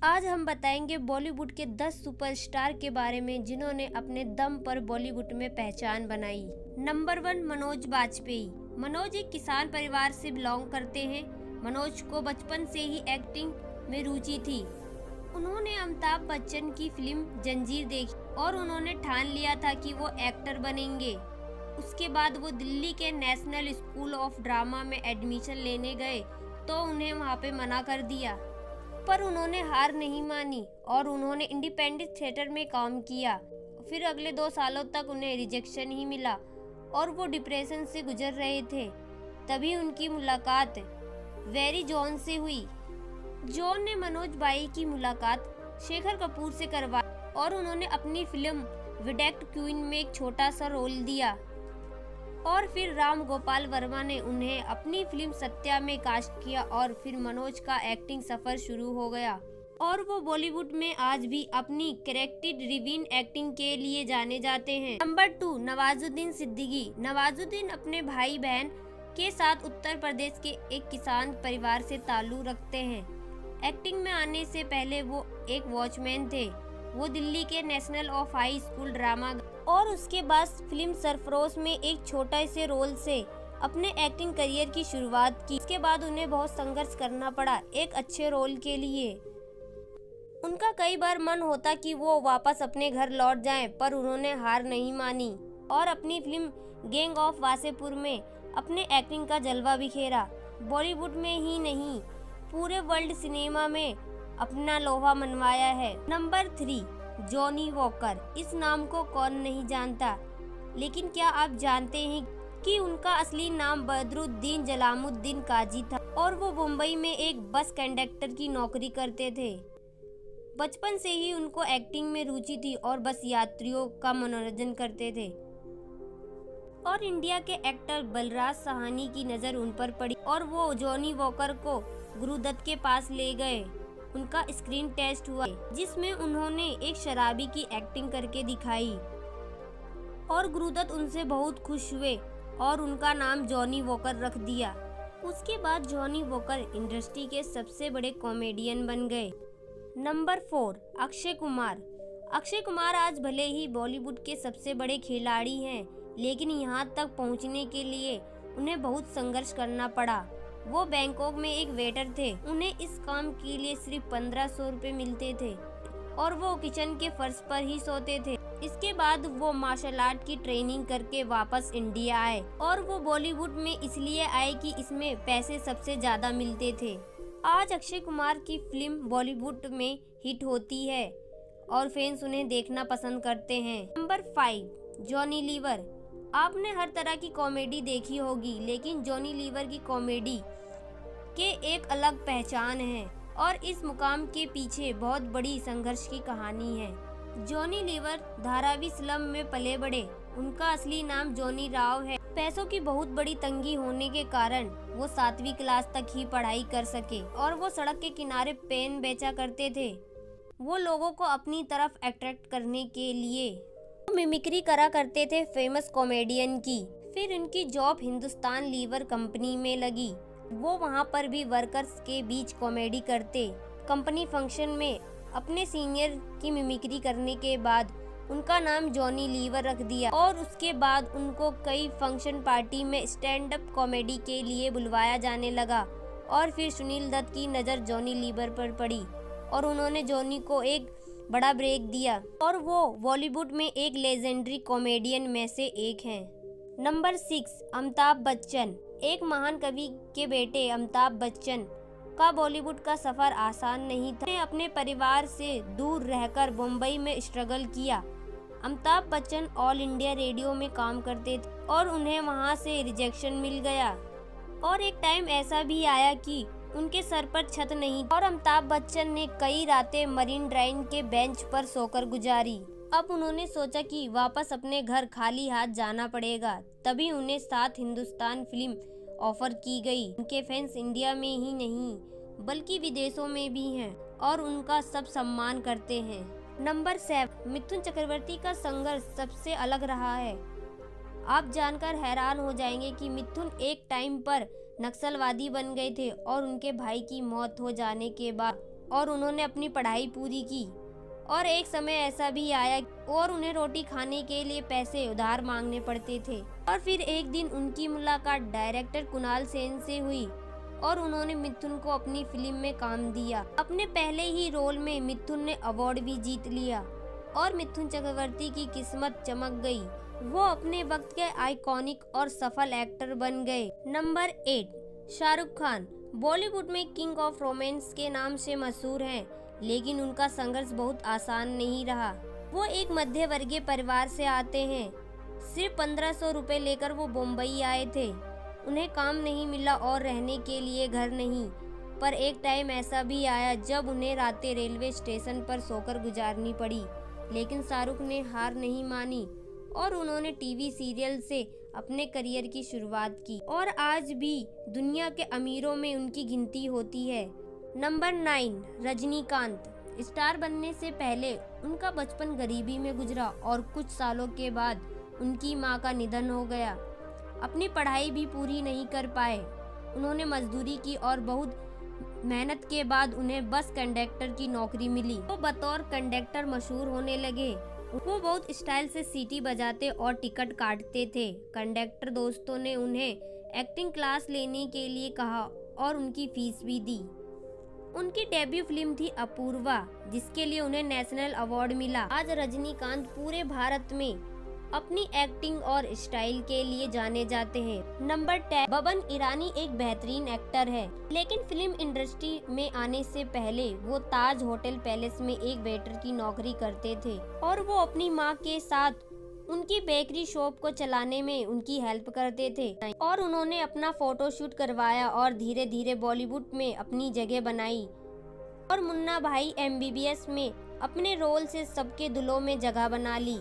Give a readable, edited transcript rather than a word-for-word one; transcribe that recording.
आज हम बताएंगे बॉलीवुड के 10 सुपरस्टार के बारे में जिन्होंने अपने दम पर बॉलीवुड में पहचान बनाई। नंबर 1, मनोज बाजपेयी। मनोज एक किसान परिवार से बिलोंग करते हैं। मनोज को बचपन से ही एक्टिंग में रुचि थी। उन्होंने अमिताभ बच्चन की फिल्म जंजीर देखी और उन्होंने ठान लिया था कि वो एक्टर बनेंगे। उसके बाद वो दिल्ली के नेशनल स्कूल ऑफ ड्रामा में एडमिशन लेने गए तो उन्हें वहाँ पे मना कर दिया, पर उन्होंने हार नहीं मानी और उन्होंने इंडिपेंडेंट थिएटर में काम किया। फिर अगले 2 सालों तक उन्हें रिजेक्शन ही मिला और वो डिप्रेशन से गुजर रहे थे। तभी उनकी मुलाकात वेरी जॉन से हुई। जॉन ने मनोज बाई की मुलाकात शेखर कपूर से करवाई और उन्होंने अपनी फिल्म विडेक्ट क्वीन में एक छोटा सा रोल दिया। और फिर राम गोपाल वर्मा ने उन्हें अपनी फिल्म सत्या में कास्ट किया और फिर मनोज का एक्टिंग सफर शुरू हो गया और वो बॉलीवुड में आज भी अपनी करेक्टेड रिवीन एक्टिंग के लिए जाने जाते हैं। नंबर 2, नवाजुद्दीन सिद्दीकी। नवाजुद्दीन अपने भाई बहन के साथ उत्तर प्रदेश के एक किसान परिवार से ताल्लुक रखते हैं। एक्टिंग में आने से पहले वो एक वॉचमैन थे। वो दिल्ली के national of high school drama और उसके बाद फिल्म सरफरोश में एक छोटा से रोल से अपने एक्टिंग करियर की शुरुआत की। इसके बाद उन्हें बहुत संघर्ष करना पड़ा एक अच्छे रोल के लिए। उनका कई बार मन होता कि वो वापस अपने घर लौट जाएं, पर उन्होंने हार नहीं मानी और अपनी फिल्म गैंग ऑफ वासेपुर में अपने एक्टिंग का जलवा बिखेरा। बॉलीवुड में ही नहीं, पूरे वर्ल्ड सिनेमा में अपना लोहा मनवाया है। Number 3, Johnny walker. इस नाम को कौन नहीं जानता, लेकिन क्या आप जानते हैं कि उनका असली नाम बदरुद्दीन जलालुद्दीन काजी था और वो मुंबई में एक बस कंडक्टर की नौकरी करते थे। बचपन से ही उनको एक्टिंग में रुचि थी और बस यात्रियों का मनोरंजन करते थे। और इंडिया के एक्टर बलराज साहनी की नज़र उन पर पड़ी और वो जॉनी वॉकर को गुरुदत्त के पास ले गए। उनका स्क्रीन टेस्ट हुआ जिसमें उन्होंने एक शराबी की एक्टिंग करके दिखाई और गुरुदत्त उनसे बहुत खुश हुए और उनका नाम जॉनी वॉकर रख दिया। उसके बाद जॉनी वॉकर इंडस्ट्री के सबसे बड़े कॉमेडियन बन गए। नंबर 4, अक्षय कुमार। अक्षय कुमार आज भले ही बॉलीवुड के सबसे बड़े खिलाड़ी हैं, लेकिन यहाँ तक पहुँचने के लिए उन्हें बहुत संघर्ष करना पड़ा। वो बैंकॉक में एक वेटर थे। उन्हें इस काम के लिए सिर्फ 1500 रुपये मिलते थे और वो किचन के फर्श पर ही सोते थे। इसके बाद वो मार्शल आर्ट की ट्रेनिंग करके वापस इंडिया आए और वो बॉलीवुड में इसलिए आए कि इसमें पैसे सबसे ज्यादा मिलते थे। आज अक्षय कुमार की फिल्म बॉलीवुड में हिट होती है और फैंस उन्हें देखना पसंद करते हैं। Number 5, Johnny Lever. आपने हर तरह की कॉमेडी देखी होगी, लेकिन जॉनी लीवर की कॉमेडी के एक अलग पहचान है और इस मुकाम के पीछे बहुत बड़ी संघर्ष की कहानी है। जॉनी लीवर धारावी स्लम में पले बड़े। उनका असली नाम जॉनी राव है। पैसों की बहुत बड़ी तंगी होने के कारण वो 7वीं क्लास तक ही पढ़ाई कर सके और वो सड़क के किनारे पेन बेचा करते थे। वो लोगों को अपनी तरफ अट्रैक्ट करने के लिए मिमिक्री करा करते थे फेमस कॉमेडियन की। फिर इनकी जॉब हिंदुस्तान लीवर कंपनी में लगी। वो वहाँ पर भी वर्कर्स के बीच कॉमेडी करते। कंपनी फंक्शन में अपने सीनियर की मिमिक्री करने के बाद उनका नाम जॉनी लीवर रख दिया और उसके बाद उनको कई फंक्शन पार्टी में स्टैंड अप कॉमेडी के लिए बुलवाया जाने लगा। और फिर सुनील दत्त की नज़र जॉनी लीवर पर पड़ी और उन्होंने जॉनी को एक बड़ा ब्रेक दिया और वो बॉलीवुड में एक लेजेंडरी कॉमेडियन में से एक हैं। नंबर 6, अमिताभ बच्चन। एक महान कवि के बेटे अमिताभ बच्चन का बॉलीवुड का सफर आसान नहीं था। उन्हें अपने परिवार से दूर रहकर मुंबई में स्ट्रगल किया। Amitabh Bachchan all India radio में काम करते थे और उन्हें वहां से रिजेक्शन मिल गया और एक टाइम ऐसा भी आया कि उनके सर पर छत नहीं और अमिताभ बच्चन ने कई रातें मरीन ड्राइव के बेंच पर सोकर गुजारी। अब उन्होंने सोचा कि वापस अपने घर खाली हाथ जाना पड़ेगा। तभी उन्हें 7 हिंदुस्तान फिल्म ऑफर की गई। उनके फैंस इंडिया में ही नहीं बल्कि विदेशों में भी हैं और उनका सब सम्मान करते हैं। नंबर 7, मिथुन चक्रवर्ती का संघर्ष सबसे अलग रहा है। आप जानकर हैरान हो जाएंगे कि मिथुन एक टाइम पर नक्सलवादी बन गए थे और उनके भाई की मौत हो जाने के बाद और उन्होंने अपनी पढ़ाई पूरी की। और एक समय ऐसा भी आया और उन्हें रोटी खाने के लिए पैसे उधार मांगने पड़ते थे। और फिर एक दिन उनकी मुलाकात डायरेक्टर कुणाल सेन से हुई और उन्होंने मिथुन को अपनी फिल्म में काम दिया। अपने पहले ही रोल में मिथुन ने अवार्ड भी जीत लिया और मिथुन चक्रवर्ती की किस्मत चमक गई। वो अपने वक्त के आइकॉनिक और सफल एक्टर बन गए। नंबर 8, शाहरुख खान बॉलीवुड में किंग ऑफ रोमांस के नाम से मशहूर हैं, लेकिन उनका संघर्ष बहुत आसान नहीं रहा। वो एक मध्य वर्गीय परिवार से आते हैं। सिर्फ 1500 रुपए लेकर वो मुंबई आए थे। उन्हें काम नहीं मिला और रहने के लिए घर नहीं। पर एक टाइम ऐसा भी आया जब उन्हें रातें रेलवे स्टेशन पर सोकर गुजारनी पड़ी। लेकिन शाहरुख ने हार नहीं मानी और उन्होंने टीवी सीरियल से अपने करियर की शुरुआत की और आज भी दुनिया के अमीरों में उनकी गिनती होती है। नंबर 9, रजनीकांत स्टार बनने से पहले उनका बचपन गरीबी में गुजरा और कुछ सालों के बाद उनकी मां का निधन हो गया। अपनी पढ़ाई भी पूरी नहीं कर पाए। उन्होंने मजदूरी की और बहुत मेहनत के बाद उन्हें बस कंडक्टर की नौकरी मिली। वो बतौर कंडक्टर मशहूर होने लगे। वो बहुत स्टाइल से सीटी बजाते और टिकट काटते थे। कंडक्टर दोस्तों ने उन्हें एक्टिंग क्लास लेने के लिए कहा और उनकी फीस भी दी। उनकी डेब्यू फिल्म थी अपूर्वा, जिसके लिए उन्हें नेशनल अवार्ड मिला। आज रजनीकांत पूरे भारत में अपनी एक्टिंग और स्टाइल के लिए जाने जाते हैं। नंबर 10, बबन ईरानी एक बेहतरीन एक्टर है, लेकिन फिल्म इंडस्ट्री में आने से पहले वो ताज होटल पैलेस में एक वेटर की नौकरी करते थे और वो अपनी मां के साथ उनकी बेकरी शॉप को चलाने में उनकी हेल्प करते थे। और उन्होंने अपना फोटोशूट करवाया और धीरे धीरे बॉलीवुड में अपनी जगह बनाई और मुन्ना भाई MBBS में अपने रोल से सबके दिलों में जगह बना ली।